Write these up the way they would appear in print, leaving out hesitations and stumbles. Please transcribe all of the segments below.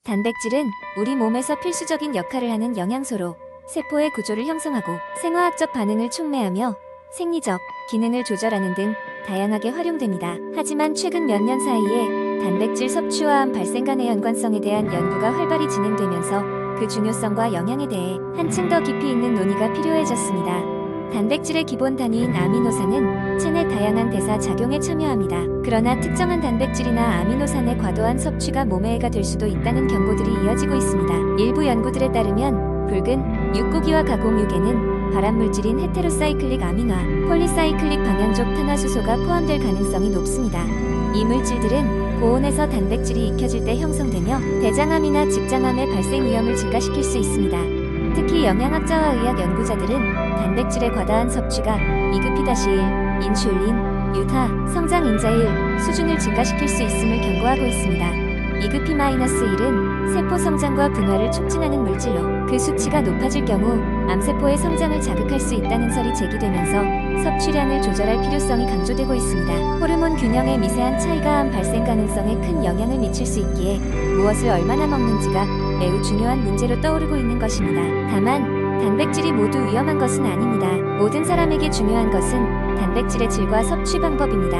단백질은 우리 몸에서 필수적인 역할을 하는 영양소로 세포의 구조를 형성하고 생화학적 반응을 촉매하며 생리적 기능을 조절하는 등 다양하게 활용됩니다. 하지만 최근 몇 년 사이에 단백질 섭취와 암 발생 간의 연관성에 대한 연구가 활발히 진행되면서 그 중요성과 영향에 대해 한층 더 깊이 있는 논의가 필요해졌습니다. 단백질의 기본 단위인 아미노산은 체내 다양한 대사 작용에 참여합니다. 그러나 특정한 단백질이나 아미노산의 과도한 섭취가 몸에 해가 될 수도 있다는 경고들이 이어지고 있습니다. 일부 연구들에 따르면 붉은 육고기와 가공육에는 발암물질인 헤테로사이클릭 아미노, 폴리사이클릭 방향족 탄화수소가 포함될 가능성이 높습니다. 이 물질들은 고온에서 단백질이 익혀질 때 형성되며 대장암이나 직장암의 발생 위험을 증가시킬 수 있습니다. 특히 영양학자와 의학 연구자들은 단백질의 과다한 섭취가 이그피다시1, 인슐린, 유타, 성장인자일 수준을 증가시킬 수 있음을 경고하고 있습니다. 이그피-1은 세포 성장과 분화를 촉진하는 물질로 그 수치가 높아질 경우 암세포의 성장을 자극할 수 있다는 설이 제기되면서 섭취량을 조절할 필요성이 강조되고 있습니다. 호르몬 균형의 미세한 차이가 암 발생 가능성에 큰 영향을 미칠 수 있기에 무엇을 얼마나 먹는지가 매우 중요한 문제로 떠오르고 있는 것입니다. 다만 단백질이 모두 위험한 것은 아닙니다. 모든 사람에게 중요한 것은 단백질의 질과 섭취 방법입니다.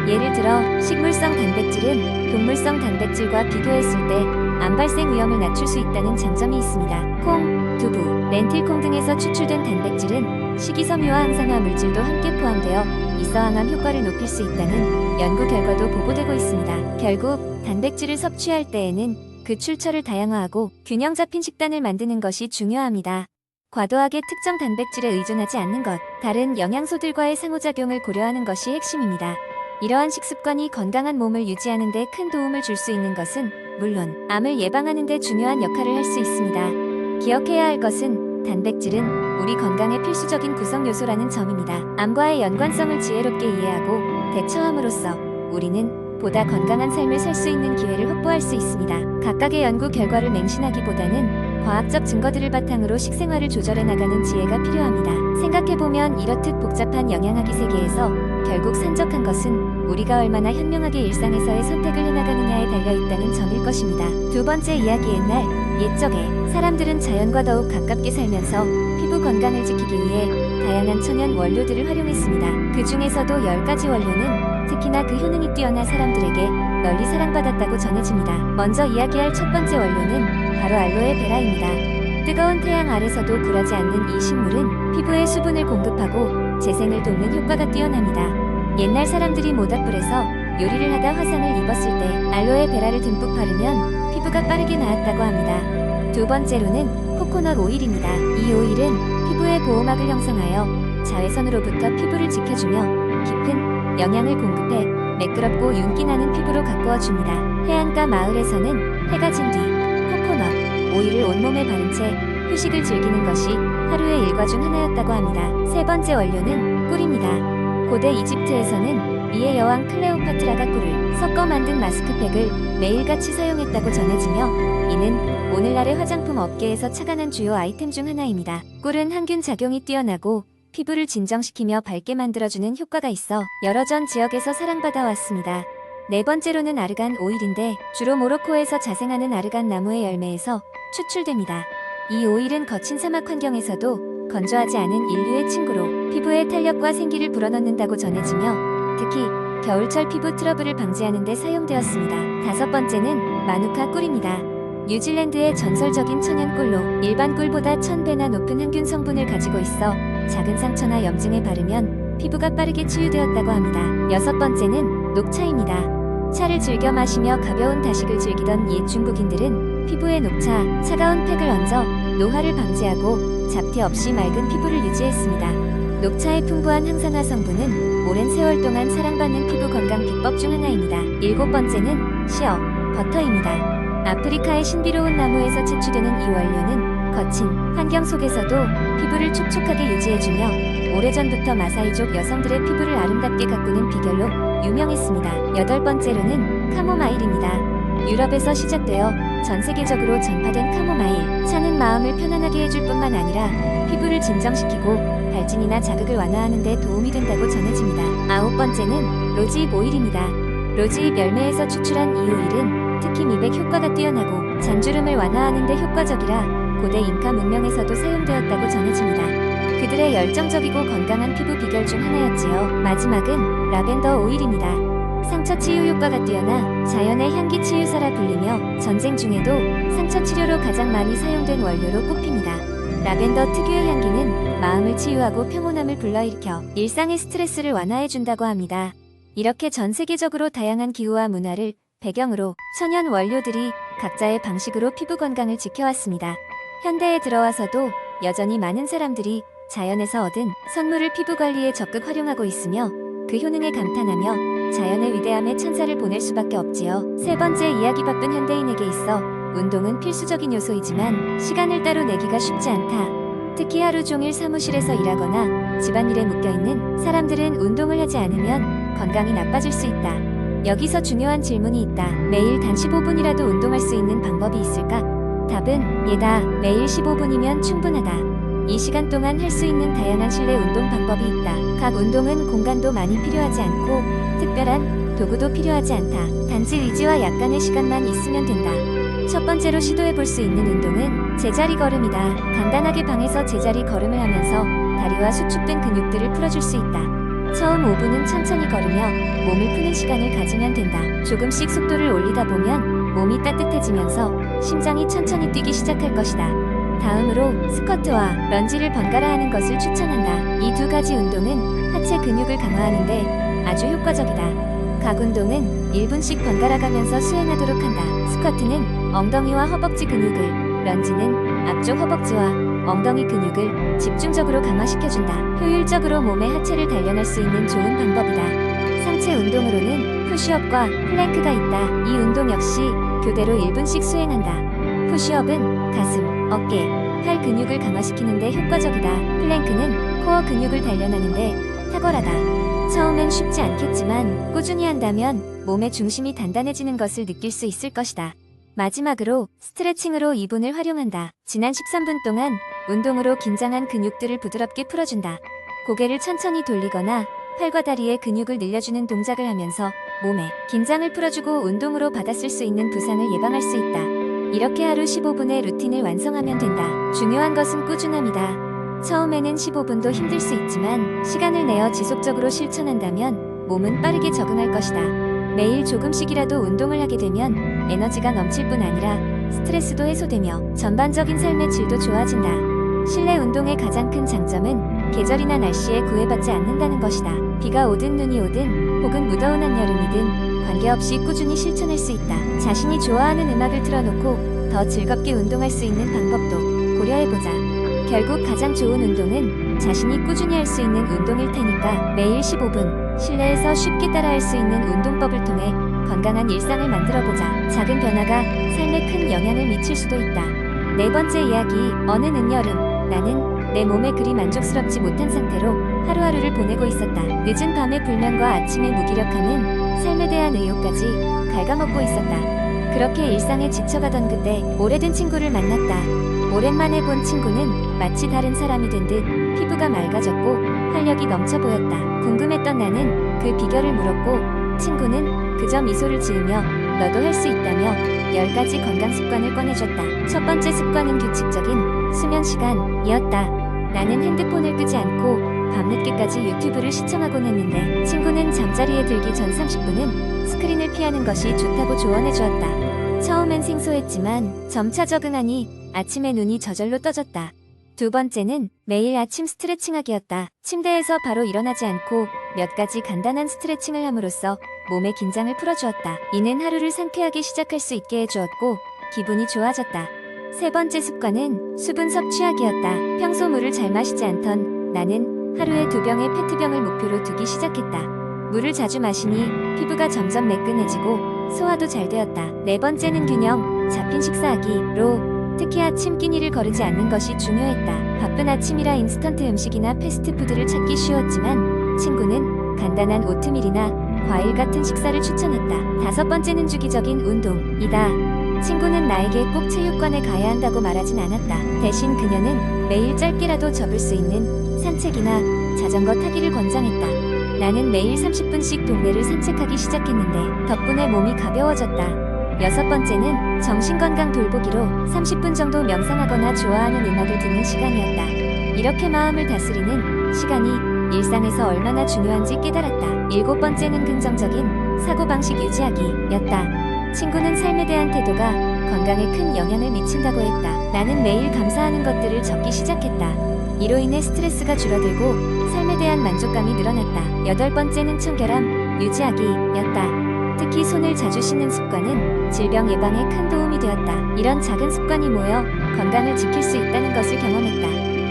예를 들어 식물성 단백질은 동물성 단백질과 비교했을 때 암 발생 위험을 낮출 수 있다는 장점이 있습니다. 콩, 두부, 렌틸콩 등에서 추출된 단백질은 식이섬유와 항산화 물질도 함께 포함되어 있어 항암 효과를 높일 수 있다는 연구 결과도 보고되고 있습니다. 결국 단백질을 섭취할 때에는 그 출처를 다양화하고 균형 잡힌 식단을 만드는 것이 중요합니다. 과도하게 특정 단백질에 의존하지 않는 것, 다른 영양소들과의 상호작용을 고려하는 것이 핵심입니다. 이러한 식습관이 건강한 몸을 유지하는 데 큰 도움을 줄 수 있는 것은 물론 암을 예방하는 데 중요한 역할을 할 수 있습니다. 기억해야 할 것은 단백질은 우리 건강의 필수적인 구성 요소라는 점입니다. 암과의 연관성을 지혜롭게 이해하고 대처함으로써 우리는 보다 건강한 삶을 살 수 있는 기회를 확보할 수 있습니다. 각각의 연구 결과를 맹신하기보다는 과학적 증거들을 바탕으로 식생활을 조절해 나가는 지혜가 필요합니다. 생각해보면 이렇듯 복잡한 영양학의 세계에서 결국 산적한 것은 우리가 얼마나 현명하게 일상에서의 선택을 해나가느냐에 달려있다는 점일 것입니다. 두 번째 이야기 옛적에 사람들은 자연과 더욱 가깝게 살면서 피부 건강을 지키기 위해 다양한 천연 원료들을 활용했습니다. 그 중에서도 10가지 원료는 특히나 그 효능이 뛰어난 사람들에게 널리 사랑받았다고 전해집니다. 먼저 이야기할 첫 번째 원료는 바로 알로에베라입니다. 뜨거운 태양 아래서도 굴하지 않는 이 식물은 피부에 수분을 공급하고 재생을 돕는 효과가 뛰어납니다. 옛날 사람들이 모닥불에서 요리를 하다 화상을 입었을 때 알로에베라를 듬뿍 바르면 피부가 빠르게 나았다고 합니다. 두 번째로는 코코넛 오일입니다. 이 오일은 피부의 보호막을 형성하여 자외선으로부터 피부를 지켜주며 깊은 영양을 공급해 매끄럽고 윤기 나는 피부로 가꾸어줍니다. 해안가 마을에서는 해가 진 뒤 코코넛 오일을 온몸에 바른 채 휴식을 즐기는 것이 하루의 일과 중 하나였다고 합니다. 세 번째 원료는 꿀입니다. 고대 이집트에서는 미의 여왕 클레오파트라가 꿀을 섞어 만든 마스크팩을 매일같이 사용했다고 전해지며 이는 오늘날의 화장품 업계에서 착안한 주요 아이템 중 하나입니다. 꿀은 항균 작용이 뛰어나고 피부를 진정시키며 밝게 만들어주는 효과가 있어 여러 전 지역에서 사랑받아 왔습니다. 네 번째로는 아르간 오일인데 주로 모로코에서 자생하는 아르간 나무의 열매에서 추출됩니다. 이 오일은 거친 사막 환경에서도 건조하지 않은 인류의 친구로 피부에 탄력과 생기를 불어넣는다고 전해지며 특히 겨울철 피부 트러블을 방지하는 데 사용되었습니다. 다섯 번째는 마누카 꿀입니다. 뉴질랜드의 전설적인 천연꿀로 일반 꿀보다 1000배나 높은 항균 성분을 가지고 있어 작은 상처나 염증에 바르면 피부가 빠르게 치유되었다고 합니다. 여섯 번째는 녹차입니다. 차를 즐겨 마시며 가벼운 다식을 즐기던 옛 중국인들은 피부에 녹차, 차가운 팩을 얹어 노화를 방지하고 잡티 없이 맑은 피부를 유지했습니다. 녹차의 풍부한 항산화 성분은 오랜 세월 동안 사랑받는 피부 건강 비법 중 하나입니다. 일곱 번째는 시어 버터입니다. 아프리카의 신비로운 나무에서 채취되는 이 원료는 거친 환경 속에서도 피부를 촉촉하게 유지해주며 오래전부터 마사이족 여성들의 피부를 아름답게 가꾸는 비결로 유명했습니다. 여덟 번째로는 카모마일입니다. 유럽에서 시작되어 전 세계적으로 전파된 카모마일 차는 마음을 편안하게 해줄 뿐만 아니라 피부를 진정시키고 발진이나 자극을 완화하는 데 도움이 된다고 전해집니다. 아홉 번째는 로즈잎 오일입니다. 로즈잎 열매에서 추출한 이 오일은 특히 미백 효과가 뛰어나고 잔주름을 완화하는 데 효과적이라 고대 잉카 문명에서도 사용되었다고 전해집니다. 그들의 열정적이고 건강한 피부 비결 중 하나였지요. 마지막은 라벤더 오일입니다. 상처 치유 효과가 뛰어나 자연의 향기 치유사라 불리며 전쟁 중에도 상처 치료로 가장 많이 사용된 원료로 꼽힙니다. 라벤더 특유의 향기는 마음을 치유하고 평온함을 불러일으켜 일상의 스트레스를 완화해준다고 합니다. 이렇게 전 세계적으로 다양한 기후와 문화를 배경으로 천연 원료들이 각자의 방식으로 피부 건강을 지켜왔습니다. 현대에 들어와서도 여전히 많은 사람들이 자연에서 얻은 선물을 피부 관리에 적극 활용하고 있으며 그 효능에 감탄하며 자연의 위대함에 찬사를 보낼 수밖에 없지요. 세 번째 이야기, 바쁜 현대인에게 있어 운동은 필수적인 요소이지만 시간을 따로 내기가 쉽지 않다. 특히 하루 종일 사무실에서 일하거나 집안일에 묶여있는 사람들은 운동을 하지 않으면 건강이 나빠질 수 있다. 여기서 중요한 질문이 있다. 매일 단 15분이라도 운동할 수 있는 방법이 있을까? 답은 예다. 매일 15분이면 충분하다. 이 시간 동안 할 수 있는 다양한 실내 운동 방법이 있다. 각 운동은 공간도 많이 필요하지 않고 특별한 도구도 필요하지 않다. 단지 의지와 약간의 시간만 있으면 된다. 첫 번째로 시도해볼 수 있는 운동은 제자리 걸음이다. 간단하게 방에서 제자리 걸음을 하면서 다리와 수축된 근육들을 풀어줄 수 있다. 처음 5분은 천천히 걸으며 몸을 푸는 시간을 가지면 된다. 조금씩 속도를 올리다 보면 몸이 따뜻해지면서 심장이 천천히 뛰기 시작할 것이다. 다음으로 스쿼트와 런지를 번갈아 하는 것을 추천한다. 이 두 가지 운동은 하체 근육을 강화하는데 아주 효과적이다. 각 운동은 1분씩 번갈아 가면서 수행하도록 한다. 스쿼트는 엉덩이와 허벅지 근육을, 런지는 앞쪽 허벅지와 엉덩이 근육을 집중적으로 강화시켜준다. 효율적으로 몸의 하체를 단련할 수 있는 좋은 방법이다. 상체 운동으로는 푸시업과 플랭크가 있다. 이 운동 역시 교대로 1분씩 수행한다. 푸시업은 가슴, 어깨, 팔 근육을 강화시키는 데 효과적이다. 플랭크는 코어 근육을 단련하는데 탁월하다. 처음엔 쉽지 않겠지만 꾸준히 한다면 몸의 중심이 단단해지는 것을 느낄 수 있을 것이다. 마지막으로 스트레칭으로 2분을 활용한다. 지난 13분 동안 운동으로 긴장한 근육들을 부드럽게 풀어준다. 고개를 천천히 돌리거나 팔과 다리의 근육을 늘려주는 동작을 하면서 몸의 긴장을 풀어주고 운동으로 받았을 수 있는 부상을 예방할 수 있다. 이렇게 하루 15분의 루틴을 완성하면 된다. 중요한 것은 꾸준함이다. 처음에는 15분도 힘들 수 있지만 시간을 내어 지속적으로 실천한다면 몸은 빠르게 적응할 것이다. 매일 조금씩이라도 운동을 하게 되면 에너지가 넘칠 뿐 아니라 스트레스도 해소되며 전반적인 삶의 질도 좋아진다. 실내 운동의 가장 큰 장점은 계절이나 날씨에 구애받지 않는다는 것이다. 비가 오든 눈이 오든 혹은 무더운 한여름이든 관계없이 꾸준히 실천할 수 있다. 자신이 좋아하는 음악을 틀어놓고 더 즐겁게 운동할 수 있는 방법도 고려해보자. 결국 가장 좋은 운동은 자신이 꾸준히 할 수 있는 운동일 테니까 매일 15분 실내에서 쉽게 따라할 수 있는 운동법을 통해 건강한 일상을 만들어보자. 작은 변화가 삶에 큰 영향을 미칠 수도 있다. 네 번째 이야기, 어느 늦여름 나는 내 몸에 그리 만족스럽지 못한 상태로 하루하루를 보내고 있었다. 늦은 밤의 불면과 아침의 무기력함은 삶에 대한 의욕까지 갉아먹고 있었다. 그렇게 일상에 지쳐가던 그때 오래된 친구를 만났다. 오랜만에 본 친구는 마치 다른 사람이 된 듯 피부가 맑아졌고 활력이 넘쳐 보였다. 궁금했던 나는 그 비결을 물었고 친구는 그저 미소를 지으며 너도 할 수 있다며 10가지 건강 습관을 꺼내줬다. 첫 번째 습관은 규칙적인 수면 시간이었다. 나는 핸드폰을 끄지 않고 밤늦게까지 유튜브를 시청하곤 했는데 친구는 잠자리에 들기 전 30분은 스크린을 피하는 것이 좋다고 조언해 주었다. 처음엔 생소했지만 점차 적응하니 아침에 눈이 저절로 떠졌다. 두 번째는 매일 아침 스트레칭하기였다. 침대에서 바로 일어나지 않고 몇 가지 간단한 스트레칭을 함으로써 몸의 긴장을 풀어주었다. 이는 하루를 상쾌하게 시작할 수 있게 해주었고 기분이 좋아졌다. 세 번째 습관은 수분 섭취하기였다. 평소 물을 잘 마시지 않던 나는 하루에 2병의 페트병을 목표로 두기 시작했다. 물을 자주 마시니 피부가 점점 매끈해지고 소화도 잘 되었다. 네 번째는 균형 잡힌 식사하기로 특히 아침 끼니를 거르지 않는 것이 중요했다. 바쁜 아침이라 인스턴트 음식이나 패스트푸드를 찾기 쉬웠지만 친구는 간단한 오트밀이나 과일 같은 식사를 추천했다. 다섯 번째는 주기적인 운동이다. 친구는 나에게 꼭 체육관에 가야 한다고 말하진 않았다. 대신 그녀는 매일 짧게라도 접을 수 있는 산책이나 자전거 타기를 권장했다. 나는 매일 30분씩 동네를 산책하기 시작했는데 덕분에 몸이 가벼워졌다. 6번째는 정신건강 돌보기로 30분 정도 명상하거나 좋아하는 음악을 듣는 시간이었다. 이렇게 마음을 다스리는 시간이 일상에서 얼마나 중요한지 깨달았다. 7번째는 긍정적인 사고방식 유지하기였다. 친구는 삶에 대한 태도가 건강에 큰 영향을 미친다고 했다. 나는 매일 감사하는 것들을 적기 시작했다. 이로 인해 스트레스가 줄어들고 삶에 대한 만족감이 늘어났다. 8번째는 청결함 유지하기였다. 특히 손을 자주 씻는 습관은 질병 예방에 큰 도움이 되었다. 이런 작은 습관이 모여 건강을 지킬 수 있다는 것을 경험했다.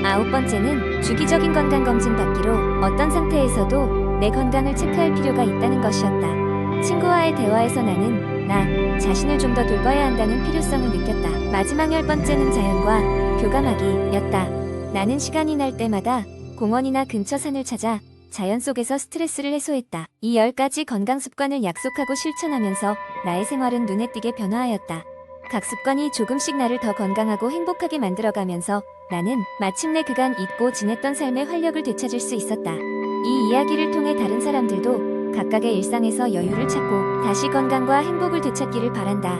9번째는 주기적인 건강검진 받기로 어떤 상태에서도 내 건강을 체크할 필요가 있다는 것이었다. 친구와의 대화에서 나는 나 자신을 좀 더 돌봐야 한다는 필요성을 느꼈다. 마지막 10번째는 자연과 교감하기였다. 나는 시간이 날 때마다 공원이나 근처 산을 찾아 자연 속에서 스트레스를 해소했다. 이 10가지 건강 습관을 약속하고 실천하면서 나의 생활은 눈에 띄게 변화하였다. 각 습관이 조금씩 나를 더 건강하고 행복하게 만들어가면서 나는 마침내 그간 잊고 지냈던 삶의 활력을 되찾을 수 있었다. 이 이야기를 통해 다른 사람들도 각각의 일상에서 여유를 찾고 다시 건강과 행복을 되찾기를 바란다.